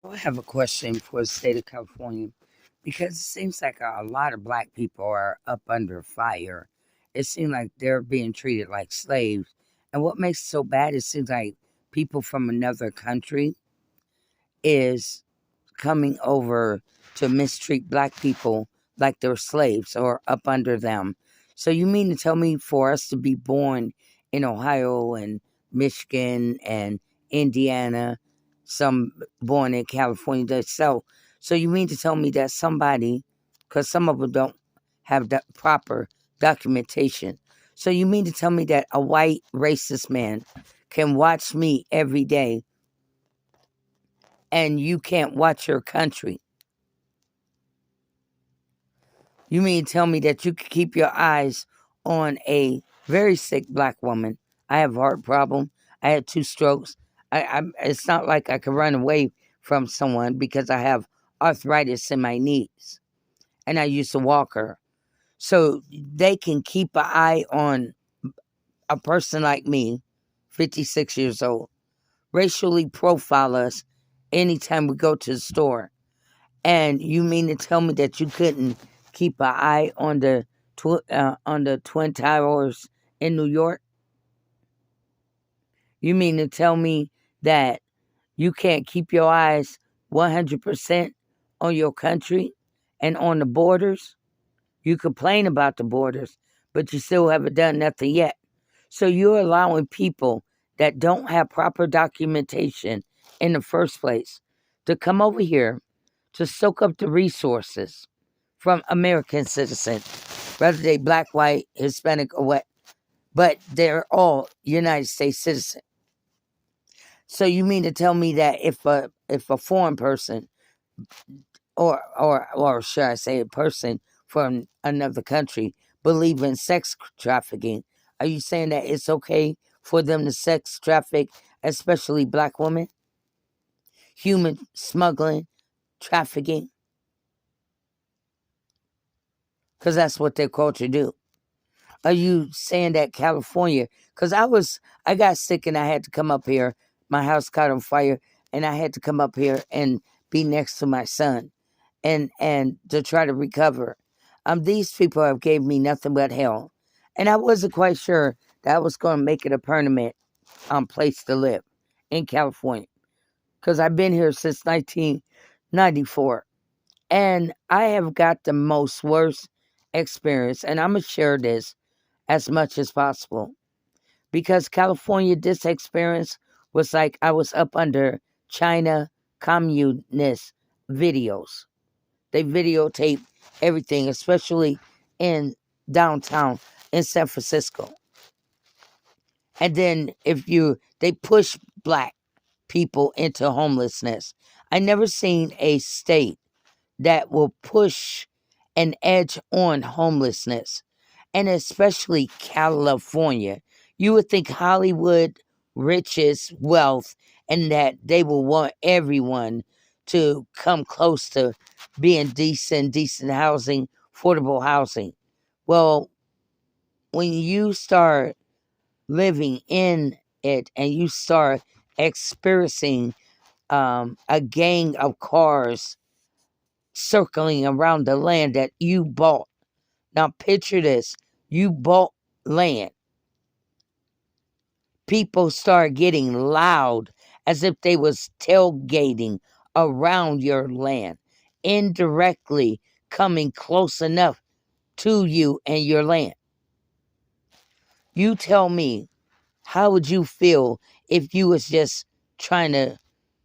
I have a question for the state of California because it seems like a lot of black people are up under fire. It seems like they're being treated like slaves. And what makes it so bad, it seems like people from another country is coming over to mistreat black people like they're slaves or up under them. So you mean to tell me for us to be born in Ohio and Michigan and Indiana, some born in California, so you mean to tell me that somebody, because some of them don't have the proper documentation, so you mean to tell me that a white racist man can watch me every day and you can't watch your country? You mean tell me that you could keep your eyes on a very sick black woman? I have a heart problem. I had 2 strokes. It's not like I could run away from someone because I have arthritis in my knees and I used to walk her. So they can keep an eye on a person like me, 56 years old, racially profile us anytime we go to the store. And you mean to tell me that you couldn't keep an eye on the Twin Towers in New York? You mean to tell me that you can't keep your eyes 100% on your country and on the borders? You complain about the borders, but you still haven't done nothing yet. So you're allowing people that don't have proper documentation in the first place to come over here to soak up the resources from American citizens, whether they black, white, Hispanic, or what, but they're all United States citizens. So you mean to tell me that if a foreign person, or should I say a person from another country, believe in sex trafficking, are you saying that it's okay for them to sex traffic, especially black women? Human smuggling, trafficking, because that's what their culture do. Are you saying that California? Because I got sick and I had to come up here. My house caught on fire, and I had to come up here and be next to my son, and to try to recover. These people have gave me nothing but hell, and I wasn't quite sure that I was going to make it a permanent place to live in California because I've been here since 1994, and I have got the most worst experience, and I'm gonna share this as much as possible. Because California, this experience was like I was up under China communist videos. They videotape everything, especially in downtown in San Francisco. And then they push black people into homelessness. I never seen a state that will push an edge on homelessness, and especially California. You would think Hollywood, riches, wealth, and that they will want everyone to come close to being decent housing, affordable housing. Well, when you start living in it and you start experiencing a gang of cars circling around the land that you bought. Now picture this. You bought land. People start getting loud as if they was tailgating around your land, indirectly coming close enough to you and your land. You tell me, how would you feel if you was just trying to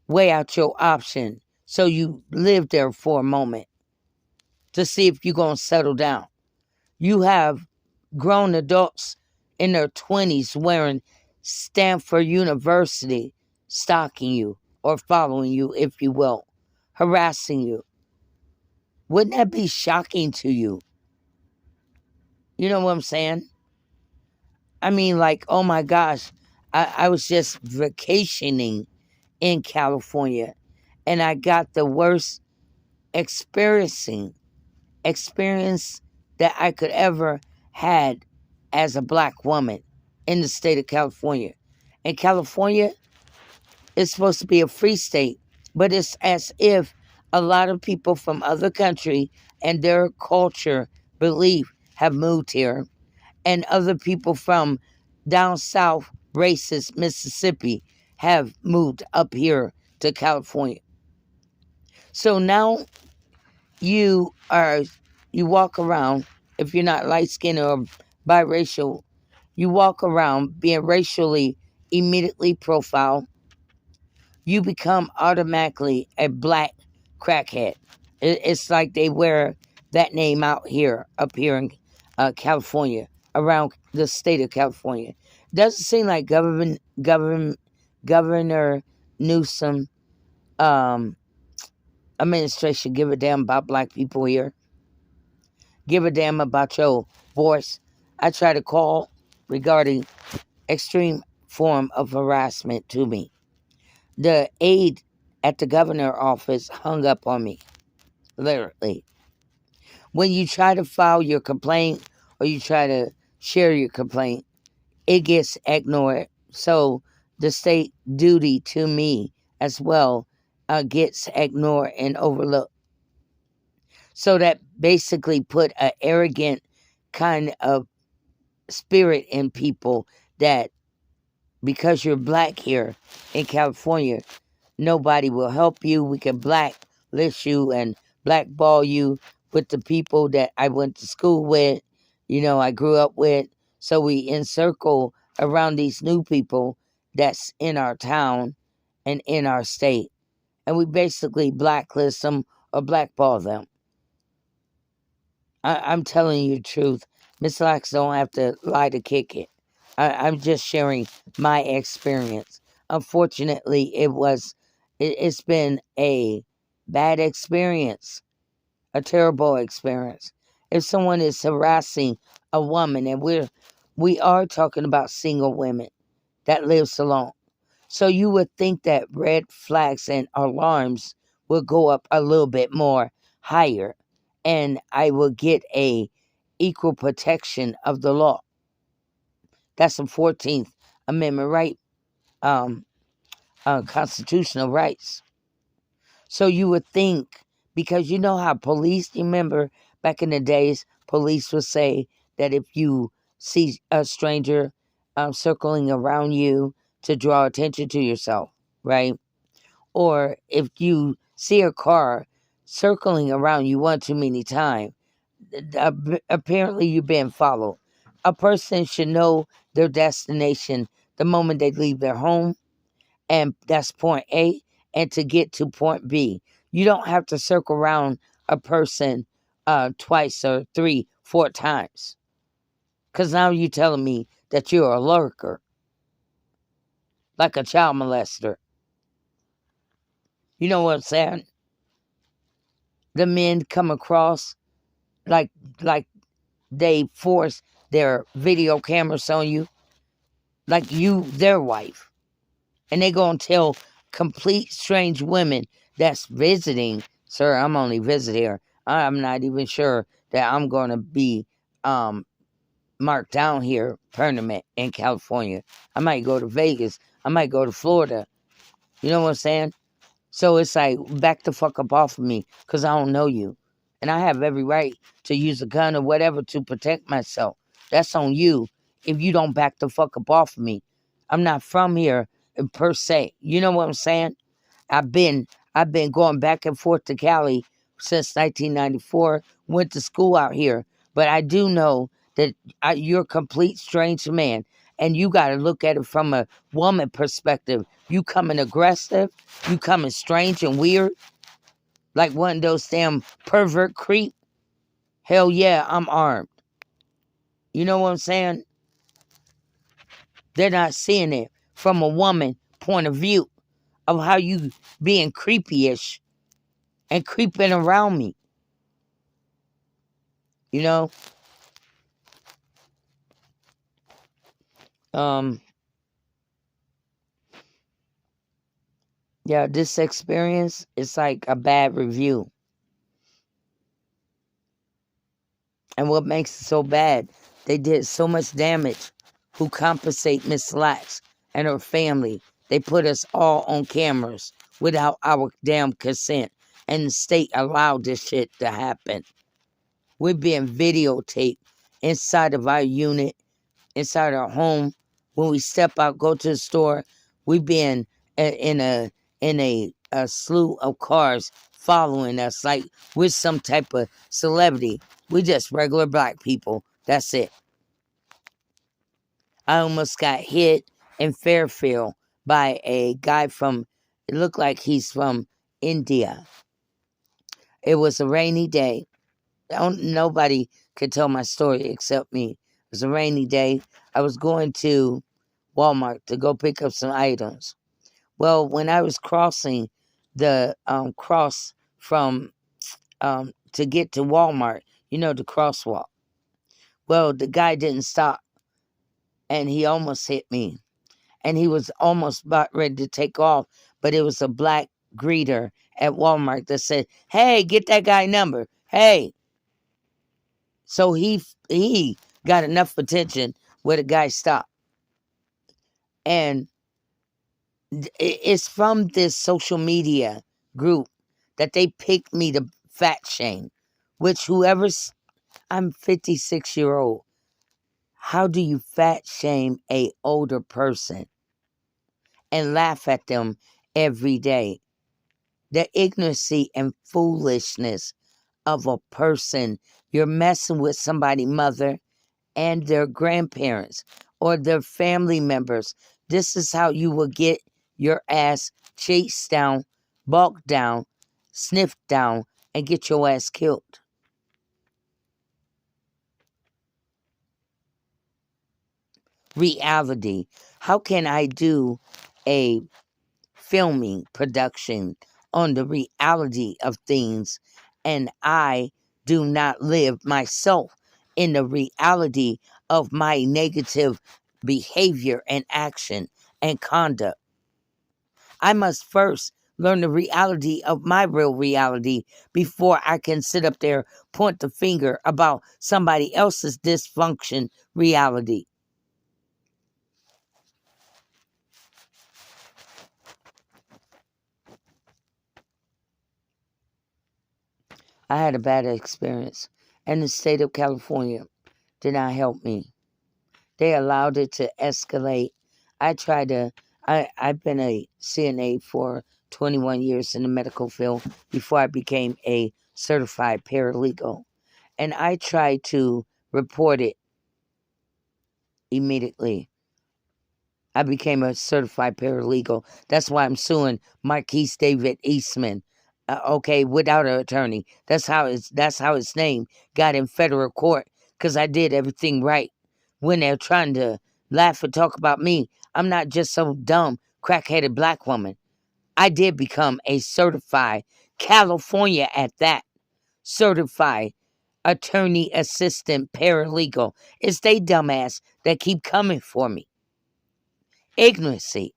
weigh out your option so you live there for a moment to see if you're going to settle down? You have grown adults in their 20s wearing Stanford University, stalking you or following you, if you will, harassing you. Wouldn't that be shocking to you? You know what I'm saying? I mean, like, oh my gosh, I was just vacationing in California and I got the worst experience that I could ever had as a black woman in the state of California. And California is supposed to be a free state, But it's as if a lot of people from other country and their culture, belief have moved here, and other people from down south, racist Mississippi, have moved up here to California. So now you are you walk around, if you're not light skinned or biracial, you walk around being racially immediately profiled. You become automatically a black crackhead. It's like they wear that name out here, up here in California, around the state of California. Doesn't seem like Governor Newsom administration give a damn about black people here. Give a damn about your voice. I try to call regarding extreme form of harassment to me. The aide at the governor office hung up on me, literally. When you try to file your complaint or you try to share your complaint, it gets ignored. So the state duty to me as well gets ignored and overlooked. So that basically put an arrogant kind of spirit in people that because you're black here in California, nobody will help you. We can blacklist you and blackball you with the people that I went to school with, I grew up with. So we encircle around these new people that's in our town and in our state. And we basically blacklist them or blackball them. I'm telling you the truth. Miss Lax don't have to lie to kick it. I'm just sharing my experience. Unfortunately, it's been a bad experience, a terrible experience. If someone is harassing a woman, and we are talking about single women that lives alone, so you would think that red flags and alarms will go up a little bit more higher, and I will get a equal protection of the law. That's the 14th Amendment right, constitutional rights. So you would think, because you know how police, you remember back in the days, police would say that if you see a stranger circling around you to draw attention to yourself, right? Or if you see a car circling around you one too many times, apparently you're being followed. A person should know their destination the moment they leave their home, and that's point A, and to get to point B. You don't have to circle around a person twice or 3, 4 times. Because now you're telling me that you're a lurker, like a child molester. You know what I'm saying? The men come across like they force their video cameras on you, like you their wife. And they gonna tell complete strange women that's visiting, sir, I'm only visiting here. I'm not even sure that I'm gonna be marked down here permanent in California. I might go to Vegas. I might go to Florida. You know what I'm saying? So it's like, back the fuck up off of me, because I don't know you. And I have every right to use a gun or whatever to protect myself. That's on you if you don't back the fuck up off of me. I'm not from here per se. You know what I'm saying? I've been going back and forth to Cali since 1994. Went to school out here. But I do know that you're a complete strange man. And you got to look at it from a woman perspective. You coming aggressive. You coming strange and weird. Like one of those damn pervert creep. Hell yeah, I'm armed. You know what I'm saying? They're not seeing it from a woman point of view of how you being creepy-ish and creeping around me. You know? Yeah, this experience is like a bad review. And what makes it so bad, they did so much damage. Who compensate Miss Lax and her family? They put us all on cameras. without our damn consent. And the state allowed this shit to happen. We're being videotaped inside of our unit, inside our home. When we step out, go to the store, we're being in a slew of cars following us like we're some type of celebrity. We're just regular black people. That's it. I almost got hit in Fairfield by a guy from, it looked like he's from India. It was a rainy day. Nobody could tell my story except me. It was a rainy day. I was going to Walmart to go pick up some items. Well, when I was crossing the cross from to get to Walmart, the crosswalk. Well, the guy didn't stop, and he almost hit me. And he was almost about ready to take off, but it was a black greeter at Walmart that said, "Hey, get that guy number. Hey." So he got enough attention where the guy stopped. And it's from this social media group that they picked me to fat shame, which I'm 56-year-old. How do you fat shame a older person and laugh at them every day? The ignorancy and foolishness of a person. You're messing with somebody's mother and their grandparents or their family members. This is how you will get your ass chased down, balked down, sniffed down, and get your ass killed. Reality. How can I do a filming production on the reality of things and I do not live myself in the reality of my negative behavior and action and conduct? I must first learn the reality of my real reality before I can sit up there, point the finger about somebody else's dysfunction reality. I had a bad experience, and the state of California did not help me. They allowed it to escalate. I've been a CNA for 21 years in the medical field before I became a certified paralegal. And I tried to report it immediately. I became a certified paralegal. That's why I'm suing Marquise David Eastman. Okay, without an attorney. That's how his name got in federal court, because I did everything right. When they're trying to laugh and talk about me, I'm not just some dumb, crack-headed black woman. I did become a certified, California at that, certified attorney assistant paralegal. It's they dumbass that keep coming for me. Ignorancy.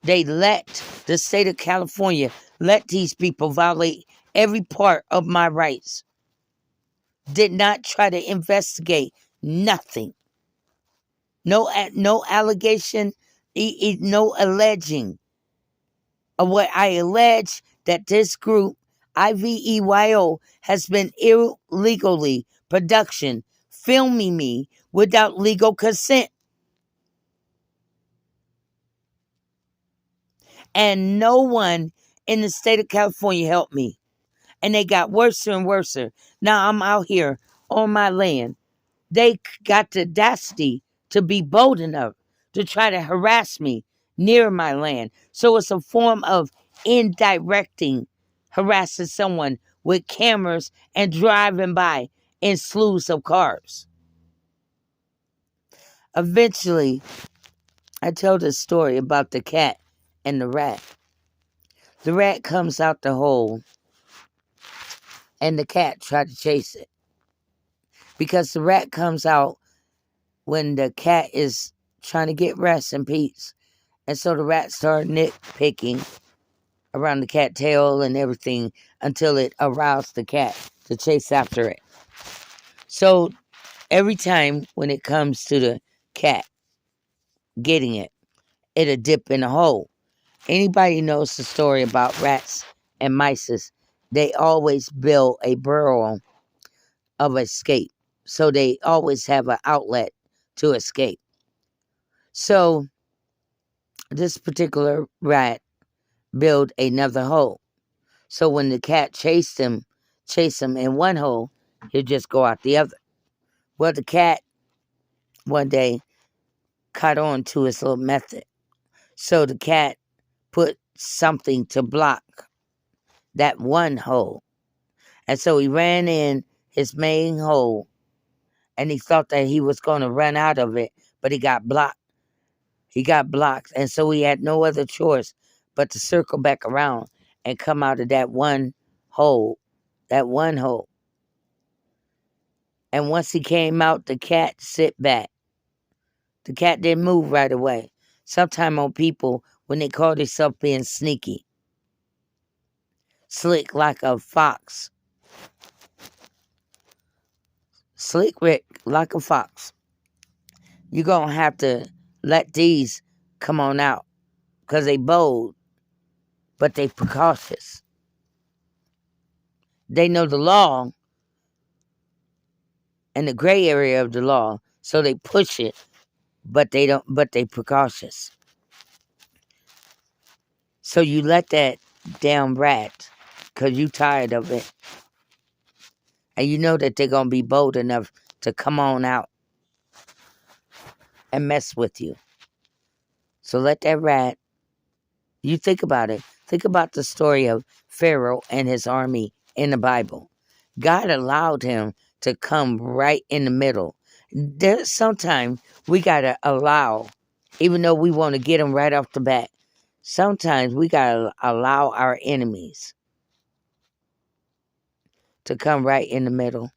They let the state of California let these people violate every part of my rights. Did not try to investigate nothing. No allegation, no alleging of what I allege that this group, Iveyo, has been illegally production, filming me without legal consent. And no one in the state of California helped me. And they got worse and worse. Now I'm out here on my land. They got the audacity to be bold enough to try to harass me near my land. So it's a form of indirecting, harassing someone with cameras and driving by in slews of cars. Eventually, I told a story about the cat and the rat. The rat comes out the hole and the cat tried to chase it. Because the rat comes out when the cat is trying to get rest and peace. And so the rat started nitpicking around the cat tail and everything until it aroused the cat to chase after it. So every time when it comes to the cat getting it, it'll dip in a hole. Anybody knows the story about rats and mice, they always build a burrow of escape. So they always have an outlet to escape. So this particular rat built another hole. So when the cat chased him in one hole, he'd just go out the other. Well, the cat one day caught on to his little method. So the cat put something to block that one hole. And so he ran in his main hole and he thought that he was going to run out of it, but he got blocked. He got blocked. And so he had no other choice but to circle back around and come out of that one hole. That one hole. And once he came out, the cat sit back. The cat didn't move right away. Sometime on people, when they call themselves being sneaky, slick like a fox. Slick Rick like a fox. You're going to have to let these come on out because they bold, but they precautious. They know the law and the gray area of the law, so they push it, but they precautious. So you let that damn rat, because you tired of it, and you know that they're going to be bold enough to come on out and mess with you. So let that rat, you think about it. Think about the story of Pharaoh and his army in the Bible. God allowed him to come right in the middle. Sometimes we got to allow, even though we want to get them right off the bat, sometimes we got to allow our enemies to come right in the middle.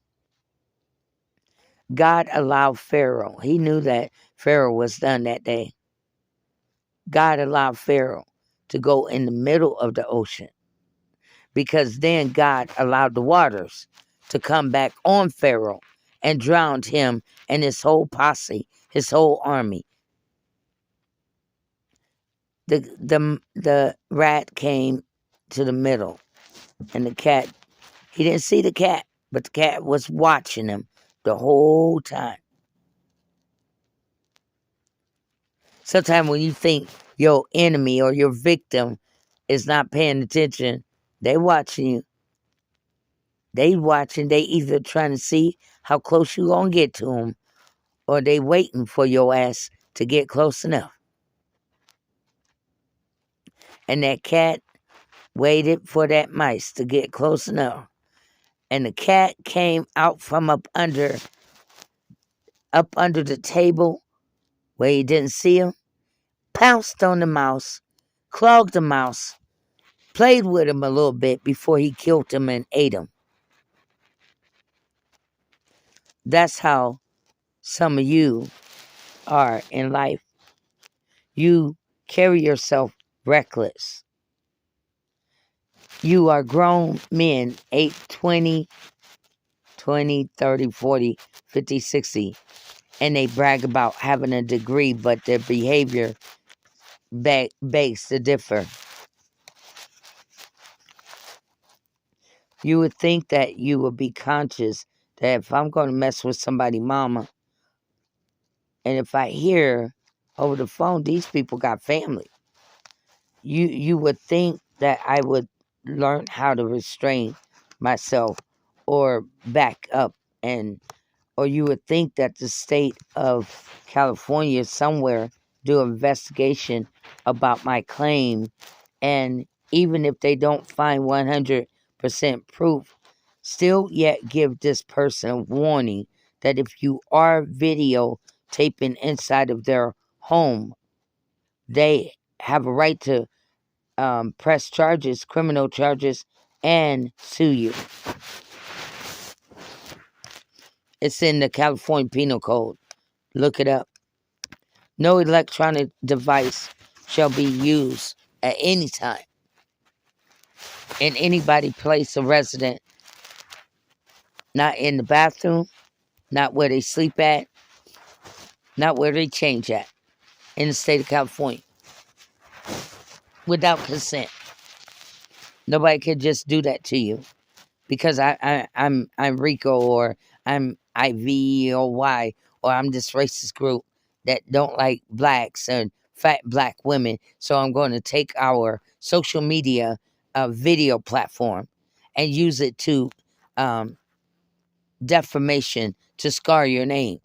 God allowed Pharaoh. He knew that Pharaoh was done that day. God allowed Pharaoh to go in the middle of the ocean because then God allowed the waters to come back on Pharaoh and drowned him and his whole posse, his whole army. The rat came to the middle, and the cat, he didn't see the cat, but the cat was watching him the whole time. Sometimes when you think your enemy or your victim is not paying attention, they watching you. They watching, they either trying to see how close you gonna get to them, or they waiting for your ass to get close enough. And that cat waited for that mice to get close enough. And the cat came out from up under the table where he didn't see him, pounced on the mouse, clogged the mouse, played with him a little bit before he killed him and ate him. That's how some of you are in life. You carry yourself reckless. You are grown men, 8, 20, 30, 40, 50, 60, and they brag about having a degree, but their behavior begs to differ. You would think that you would be conscious that if I'm going to mess with somebody's mama, and if I hear over the phone, these people got family, you would think that I would learn how to restrain myself or back up, or you would think that the state of California somewhere do an investigation about my claim, and even if they don't find 100% proof, still yet give this person a warning that if you are videotaping inside of their home, they have a right to press charges, criminal charges, and sue you. It's in the California Penal Code. Look it up. No electronic device shall be used at any time in anybody's place of residence, not in the bathroom, not where they sleep at, not where they change at, in the state of California. without consent. Nobody could just do that to you because I'm Rico or I'm Iveyo or I'm this racist group that don't like blacks and fat black women. So I'm going to take our social media video platform and use it to um, defamation, to scar your name,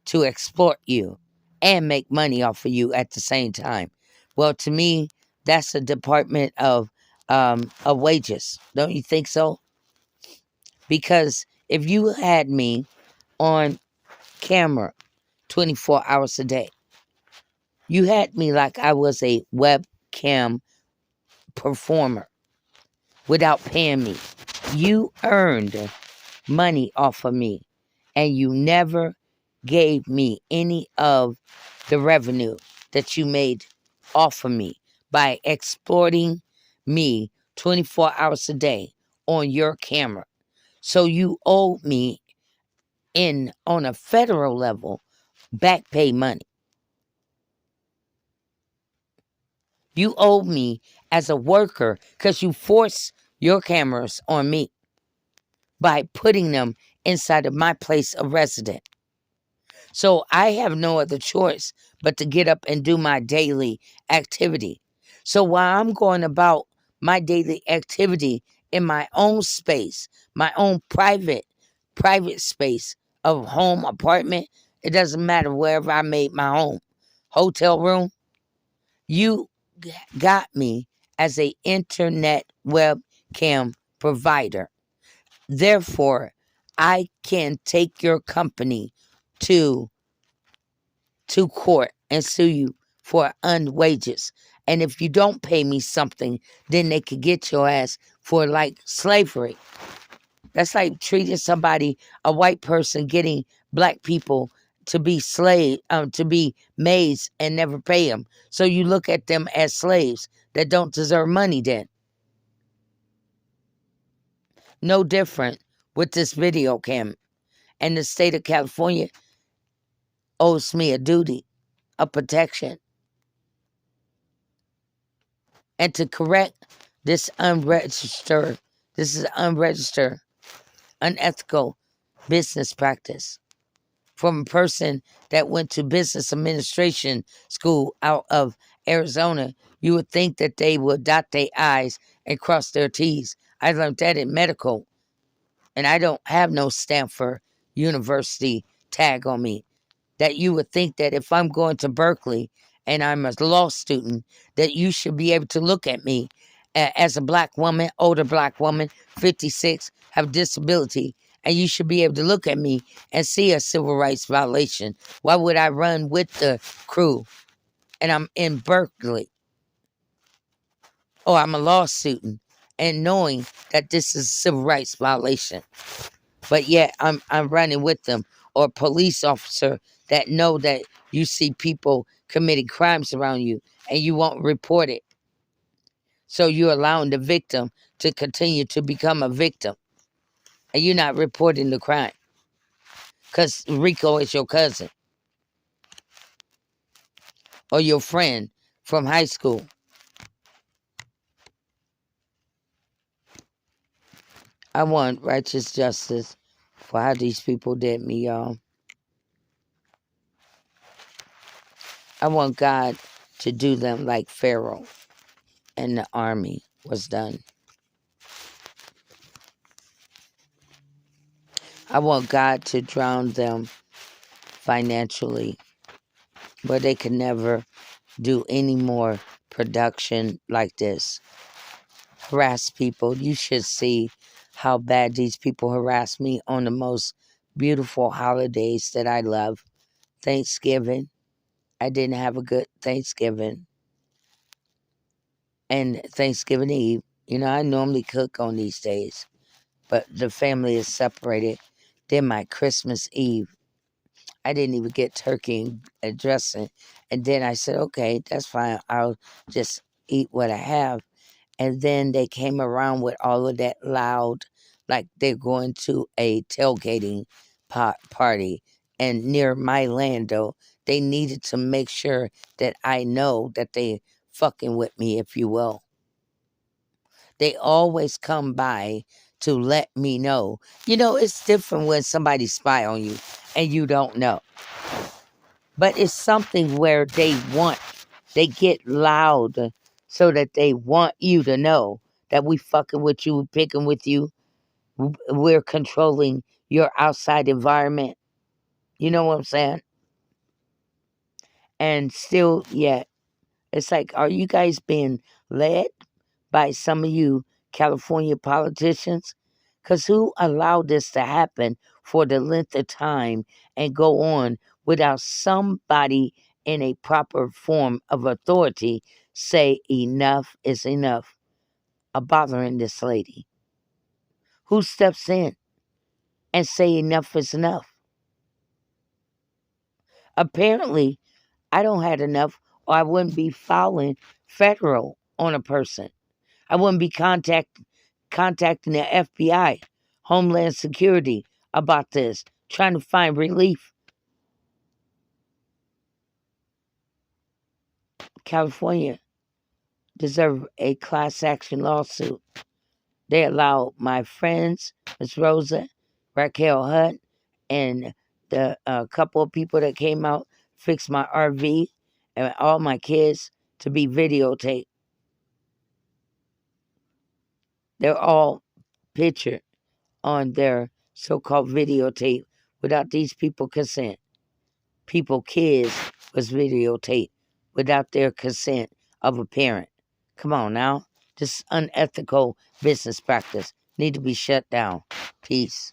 to exploit you, and make money off of you at the same time. Well, to me, that's a department of wages. Don't you think so? Because if you had me on camera 24 hours a day, you had me like I was a webcam performer without paying me. You earned money off of me and you never gave me any of the revenue that you made off of me by exploiting me 24 hours a day on your camera. So you owe me on a federal level back pay money. You owe me as a worker because you forced your cameras on me by putting them inside of my place of residence. So I have no other choice but to get up and do my daily activity. So while I'm going about my daily activity in my own space, my own private space of home, apartment, it doesn't matter wherever I made my home, hotel room, you got me as a internet webcam provider. Therefore, I can take your company to court and sue you for unwages. And if you don't pay me something, then they could get your ass for like slavery. That's like treating somebody, a white person, getting black people to be to be maids and never pay them. So you look at them as slaves that don't deserve money then. No different with this video cam. And the state of California owes me a duty, a protection. And to correct this this is unregistered, unethical business practice from a person that went to business administration school out of Arizona. You would think that they would dot their I's and cross their T's. I learned that in medical, and I don't have no Stanford University tag on me. That you would think that if I'm going to Berkeley and I'm a law student, that you should be able to look at me as a black woman, older black woman, 56, have disability, and you should be able to look at me and see a civil rights violation. Why would I run with the crew and I'm in Berkeley? Or I'm a law student and knowing that this is a civil rights violation. But yet I'm running with them, or a police officer that know that you see people committing crimes around you and you won't report it. So you're allowing the victim to continue to become a victim and you're not reporting the crime because Rico is your cousin or your friend from high school. I want righteous justice for how these people did me, y'all. I want God to do them like Pharaoh and the army was done. I want God to drown them financially, where they can never do any more production like this. Harass people. You should see how bad these people harass me on the most beautiful holidays that I love. Thanksgiving. I didn't have a good Thanksgiving. And Thanksgiving Eve. You know, I normally cook on these days, but the family is separated. Then my Christmas Eve. I didn't even get turkey and dressing. And then I said, okay, that's fine. I'll just eat what I have. And then they came around with all of that loud, like they're going to a tailgating party. And near my land, though, they needed to make sure that I know that they fucking with me, if you will. They always come by to let me know. You know, it's different when somebody spy on you and you don't know. But it's something where they get loud so that they want you to know that we fucking with you, picking with you. We're controlling your outside environment. You know what I'm saying? And still, yet, it's like, are you guys being led by some of you California politicians? Because who allowed this to happen for the length of time and go on without somebody in a proper form of authority say enough is enough of bothering this lady? Who steps in and say enough is enough? Apparently, I don't have enough, or I wouldn't be filing federal on a person. I wouldn't be contacting the FBI, Homeland Security about this, trying to find relief. California deserve a class action lawsuit. They allowed my friends, Miss Rosa, Raquel Hunt, and the couple of people that came out, fixed my RV, and all my kids to be videotaped. They're all pictured on their so-called videotape without these people consent. Kids was videotaped without their consent of a parent. Come on now. This unethical business practice need to be shut down. Peace.